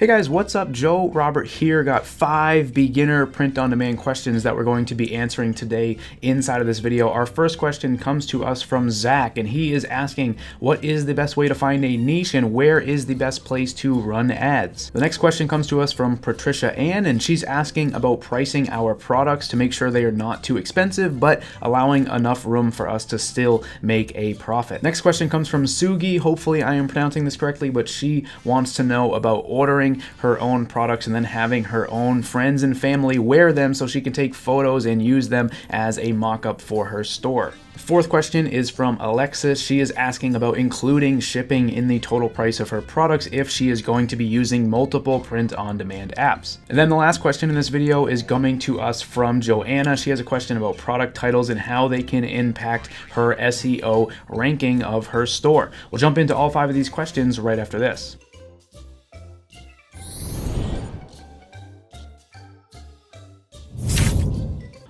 Hey guys, what's up? Joe Robert here. Got 5 beginner print-on-demand questions that we're going to be answering today inside of this video. Our first question comes to us from Zach, and he is asking, what is the best way to find a niche and where is the best place to run ads? The next question comes to us from Patricia Ann, and she's asking about pricing our products to make sure they are not too expensive, but allowing enough room for us to still make a profit. Next question comes from Sugi. Hopefully I am pronouncing this correctly, but she wants to know about ordering her own products and then having her own friends and family wear them so she can take photos and use them as a mock-up for her store. The fourth question is from Alexis. She is asking about including shipping in the total price of her products if she is going to be using multiple print-on-demand apps. And then the last question in this video is coming to us from Joanna. She has a question about product titles and how they can impact her SEO ranking of her store. We'll jump into all 5 of these questions right after this.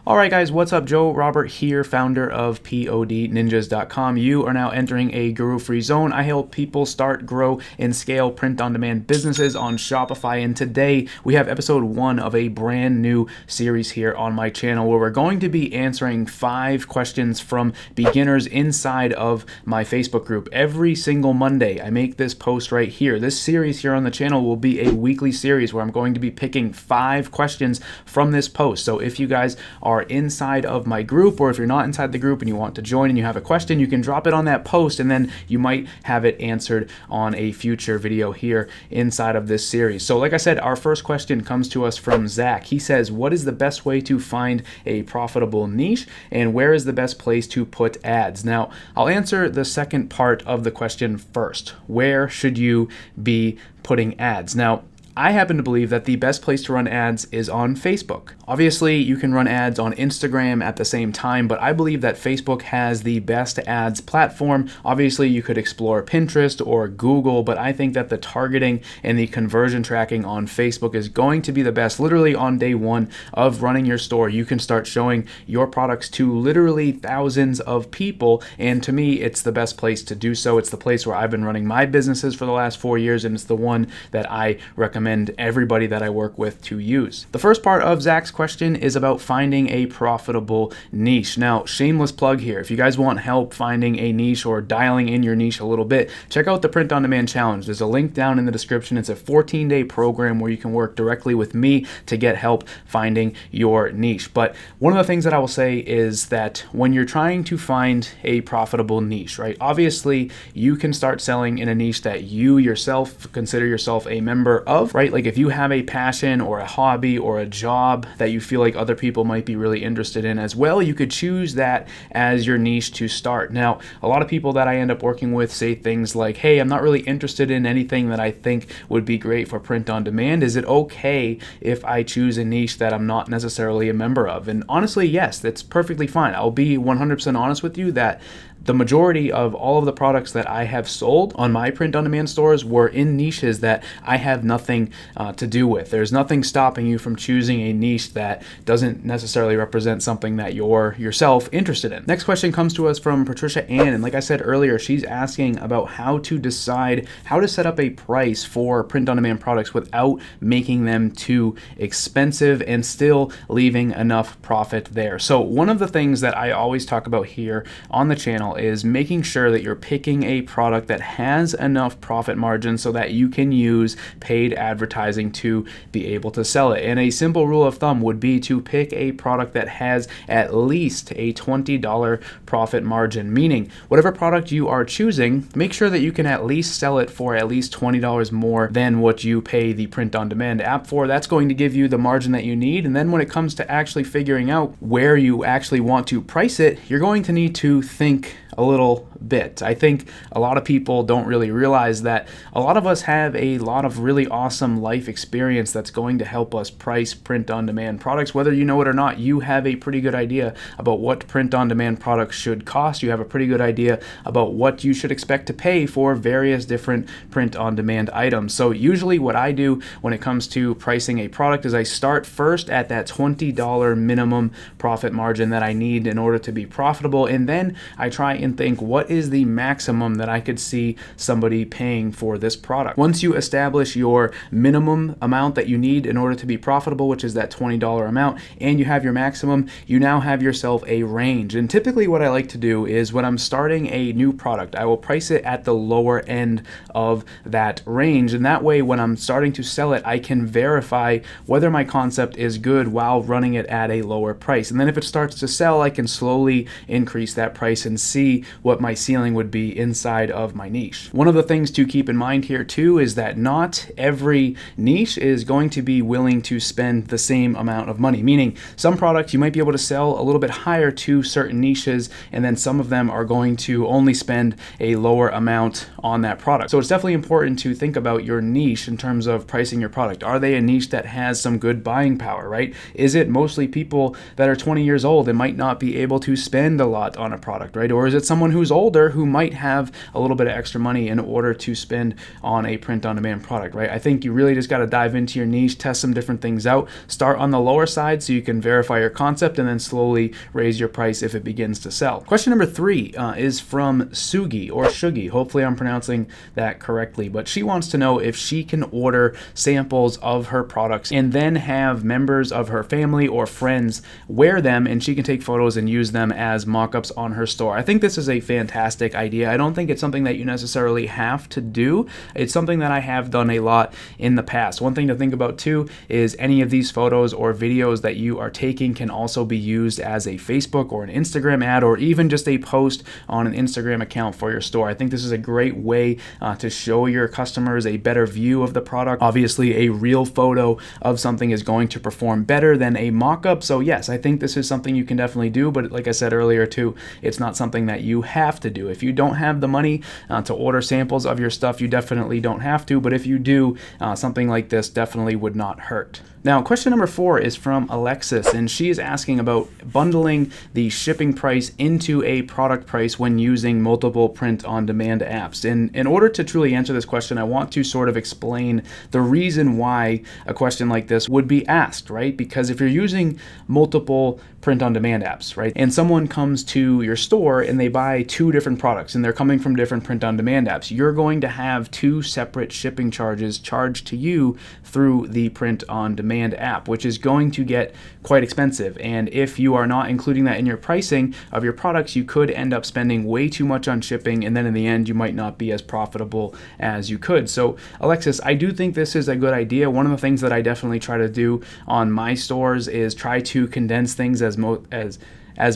Alright guys, what's up? Joe Robert here, founder of PODninjas.com. You are now entering a guru-free zone. I help people start, grow, and scale print-on-demand businesses on Shopify, and today we have episode 1 of a brand new series here on my channel where we're going to be answering 5 questions from beginners inside of my Facebook group. Every single Monday I make this post right here. This series here on the channel will be a weekly series where I'm going to be picking 5 questions from this post. So if you guys are inside of my group, or if you're not inside the group and you want to join and you have a question, you can drop it on that post and then you might have it answered on a future video here inside of this series. So like I said, our first question comes to us from Zach. He says, what is the best way to find a profitable niche and where is the best place to put ads? Now, I'll answer the second part of the question first. Where should you be putting ads? Now, I happen to believe that the best place to run ads is on Facebook. Obviously, you can run ads on Instagram at the same time, but I believe that Facebook has the best ads platform. Obviously, you could explore Pinterest or Google, but I think that the targeting and the conversion tracking on Facebook is going to be the best. Literally on day 1 of running your store, you can start showing your products to literally thousands of people, and to me, it's the best place to do so. It's the place where I've been running my businesses for the last 4 years, and it's the one that I recommend everybody that I work with to use. The first part of Zach's question is about finding a profitable niche. Now, shameless plug here. If you guys want help finding a niche or dialing in your niche a little bit, check out the Print on Demand Challenge. There's a link down in the description. It's a 14-day program where you can work directly with me to get help finding your niche. But one of the things that I will say is that when you're trying to find a profitable niche, right? Obviously, you can start selling in a niche that you yourself consider yourself a member of, right? Like if you have a passion or a hobby or a job that you feel like other people might be really interested in as well, you could choose that as your niche to start. Now, a lot of people that I end up working with say things like, hey, I'm not really interested in anything that I think would be great for print on demand. Is it okay if I choose a niche that I'm not necessarily a member of? And honestly, yes, that's perfectly fine. I'll be 100% honest with you that the majority of all of the products that I have sold on my print-on-demand stores were in niches that I have nothing to do with. There's nothing stopping you from choosing a niche that doesn't necessarily represent something that you're yourself interested in. Next question comes to us from Patricia Ann, and like I said earlier, she's asking about how to decide how to set up a price for print-on-demand products without making them too expensive and still leaving enough profit there. So one of the things that I always talk about here on the channel is making sure that you're picking a product that has enough profit margin so that you can use paid advertising to be able to sell it. And a simple rule of thumb would be to pick a product that has at least a $20 profit margin, meaning whatever product you are choosing, make sure that you can at least sell it for at least $20 more than what you pay the print-on-demand app for. That's going to give you the margin that you need. And then when it comes to actually figuring out where you actually want to price it, you're going to need to think a little bit. I think a lot of people don't really realize that a lot of us have a lot of really awesome life experience that's going to help us price print-on-demand products. Whether you know it or not, you have a pretty good idea about what print-on-demand products should cost. You have a pretty good idea about what you should expect to pay for various different print-on-demand items. So usually what I do when it comes to pricing a product is I start first at that $20 minimum profit margin that I need in order to be profitable, and then I try and think, what what is the maximum that I could see somebody paying for this product. Once you establish your minimum amount that you need in order to be profitable, which is that $20 amount, and you have your maximum, you now have yourself a range. And typically what I like to do is when I'm starting a new product, I will price it at the lower end of that range. And that way, when I'm starting to sell it, I can verify whether my concept is good while running it at a lower price. And then if it starts to sell, I can slowly increase that price and see what my ceiling would be inside of my niche. One of the things to keep in mind here too is that not every niche is going to be willing to spend the same amount of money, meaning some products you might be able to sell a little bit higher to certain niches, and then some of them are going to only spend a lower amount on that product. So it's definitely important to think about your niche in terms of pricing your product. Are they a niche that has some good buying power, right? Is it mostly people that are 20 years old and might not be able to spend a lot on a product, right? Or is it someone who's older who might have a little bit of extra money in order to spend on a print-on-demand product, right? I think you really just got to dive into your niche, test some different things out, start on the lower side so you can verify your concept, and then slowly raise your price if it begins to sell. Question number 3 is from Sugi or Shugi. Hopefully I'm pronouncing that correctly, but she wants to know if she can order samples of her products and then have members of her family or friends wear them, and she can take photos and use them as mock-ups on her store. I think this is a fantastic idea. I don't think it's something that you necessarily have to do. It's something that I have done a lot in the past. One thing to think about too is any of these photos or videos that you are taking can also be used as a Facebook or an Instagram ad, or even just a post on an Instagram account for your store. I think this is a great way to show your customers a better view of the product. Obviously, a real photo of something is going to perform better than a mock-up. So yes, I think this is something you can definitely do, but like I said earlier too, it's not something that you have to do. If you don't have the money to order samples of your stuff, you definitely don't have to, but if you do, something like this definitely would not hurt. Now, question number 4 is from Alexis, and she is asking about bundling the shipping price into a product price when using multiple print-on-demand apps. And in order to truly answer this question, I want to sort of explain the reason why a question like this would be asked, right? Because if you're using multiple print-on-demand apps, right, and someone comes to your store and they buy 2 different products and they're coming from different print-on-demand apps, you're going to have 2 separate shipping charges charged to you through the print-on-demand app, which is going to get quite expensive. And if you are not including that in your pricing of your products, you could end up spending way too much on shipping, and then in the end you might not be as profitable as you could. So Alexis, I do think this is a good idea. One of the things that I definitely try to do on my stores is try to condense things as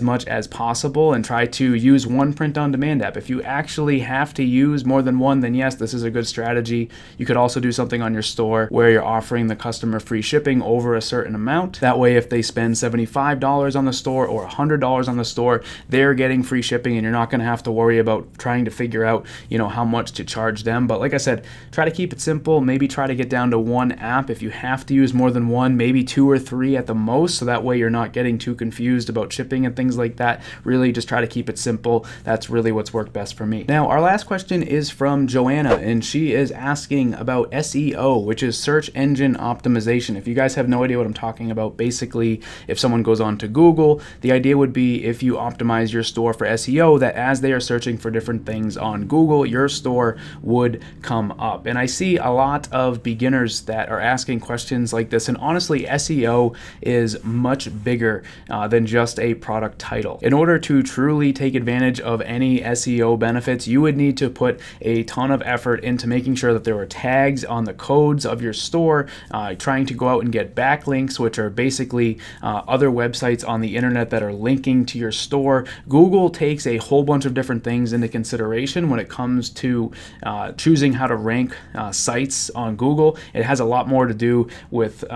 much as possible and try to use one print-on-demand app. If you actually have to use more than one, then yes, this is a good strategy. You could also do something on your store where you're offering the customer free shipping over a certain amount. That way, if they spend $75 on the store or $100 on the store, they're getting free shipping, and you're not going to have to worry about trying to figure out, how much to charge them. But like I said, try to keep it simple. Maybe try to get down to one app. If you have to use more than one, maybe 2 or 3 at the most, so that way you're not getting too confused about shipping and things like that. Really just try to keep it simple. That's really what's worked best for me. Now, our last question is from Joanna, and she is asking about SEO, which is search engine optimization. If you guys have no idea what I'm talking about, basically, if someone goes on to Google, the idea would be if you optimize your store for SEO, that as they are searching for different things on Google, your store would come up. And I see a lot of beginners that are asking questions like this, and honestly, SEO is much bigger than just a product title. In order to truly take advantage of any SEO benefits, you would need to put a ton of effort into making sure that there were tags on the codes of your store, trying to go out and get backlinks, which are basically other websites on the internet that are linking to your store. Google takes a whole bunch of different things into consideration when it comes to choosing how to rank sites on Google. It has a lot more to do with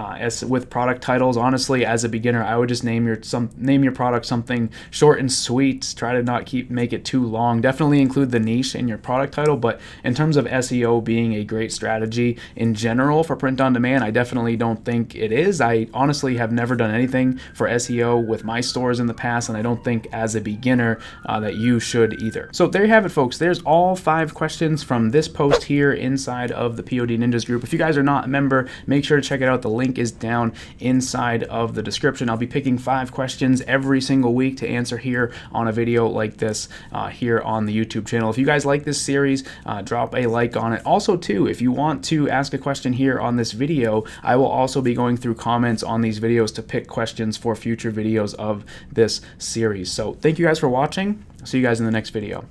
product titles. Honestly, as a beginner, I would just name your product something short and sweet. Try to not make it too long. Definitely include the niche in your product title, but in terms of SEO being a great strategy in general for print on demand, I definitely don't think it is. I honestly have never done anything for SEO with my stores in the past, and I don't think as a beginner that you should either. So there you have it, folks. There's all 5 questions from this post here inside of the POD Ninjas group. If you guys are not a member, make sure to check it out. The link is down inside of the description. I'll be picking 5 questions every single single week to answer here on a video like this here on the YouTube channel. If you guys like this series, drop a like on it. Also too, if you want to ask a question here on this video, I will also be going through comments on these videos to pick questions for future videos of this series. So thank you guys for watching. See you guys in the next video.